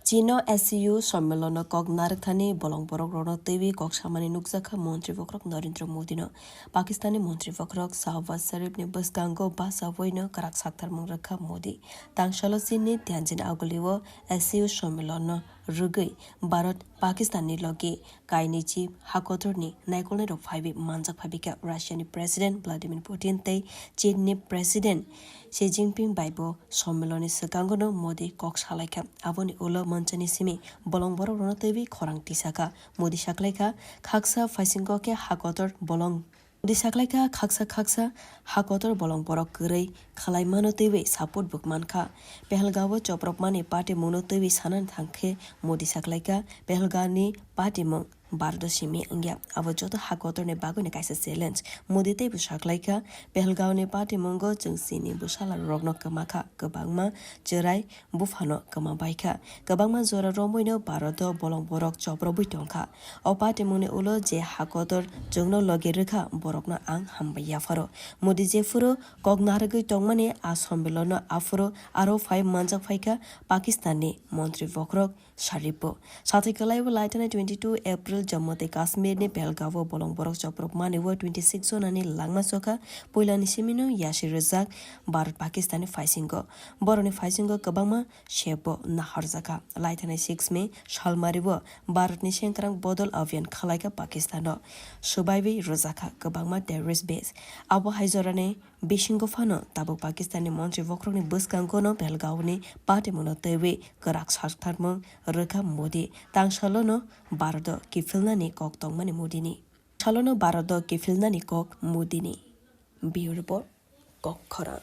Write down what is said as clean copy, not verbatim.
Chino SCU সম্মেলন cock নারকথানি বলং বরক রণতেবি cock সামানি নুকজাখা মন্ত্রী বখরক নরেন্দ্র মোদিন পাকিস্তানি মন্ত্রী বখরক শাহবাজ শরীফনি বসকাঙ্গো বাসা বইন কারাক সাক্তার মংরখা মোদি তাংশালো চিননি তিয়ানজিন আগলিও SCU সম্মেলন রুগৈ ভারত পাকিস্তাননি লগে কাইনি চিফ হাকতরনি নাইকলনি রক ফাইবি মানজাক ফাইবিকা রাশিয়ানি প্রেসিডেন্ট ভ্লাদিমির পুতিন তৈ চীননি প্রেসিডেন্ট শি জিনপিং বাইবো সম্মেলনে সকাঙ্গনো মোদি কক সালাইকা আবনি উলো মঞ্চনি সিমি বলং বড় রণতৈবি খরাং তিসাকা মোদি সাকলাইকা খাকসা ফাইসিংকে হাকতর বলং মোদি সাকলাইকা খাকসা হাকতর বলং বড় গरै খালাইমানো তৈবি সাপোর্ট বুকমানখা পেহালগাঁও চপ্রকমানি পাটিমুংনো তৈবি সানান থাংखे মোদি সাকলাইকা পেহালগাঁवनि patimwng বারদশিমি अंगिया अब जत हाकतरनि बागैनि काइसा चेलेन्ज मोदी तैबो साकलाइका पेहालगाँवनि patimwnggo जोंसिनि बुसाला रगनो कमाखा गोबांमा जेराय बुफानो कमाबायखा गोबांमा जरा रमैनो भारत बलं बरक चप्र बुइतंखा अ patimwngनि उलो जे हाकतर जोंनो लगे रेखा बरकनो आं हामबाया फारो मोदी जेफुरो कगनारगै तंमानि आ सम्मेलन आफुरो आरो फाइ मानजाक फाइका पाकिस्ताननि मन्त्री बखरक सारिपो साथै कलाइबो लाइटाना 22 एप्रिल जम्मू ते काश्मीरनि पेहलगाँव बलं बरक चप्रक मानिवो 26 जनानि लांमा सखा पहिलानि सिमिनो यासि रजाक भारत पाकिस्ताननि फाइसिंगो बरनि फाइसिंगो गोबांमा शेबो नाहरजाका लाइटाना 6 मे सालमारिबो भारतनि सेंक्रां बदल अभियान खालायका पाकिस्तान सुबाइबि रजाका गोबांमा टेररिस्ट बेस आबो हाइजरानि बिसिंगो फानो ताबो पाकिस्ताननि मन्त्री बखरकनि बसकांगोनो पेहलगाँवनि patimwngno तैबि गराक सारथारमों रोखा मोदी तांसालोनो भारत किफिलनानि कक तंमानि मोदीनि सालोनो भारत किफिलनानि कक मोदीनि बियो रिपोर्ट कक खरा।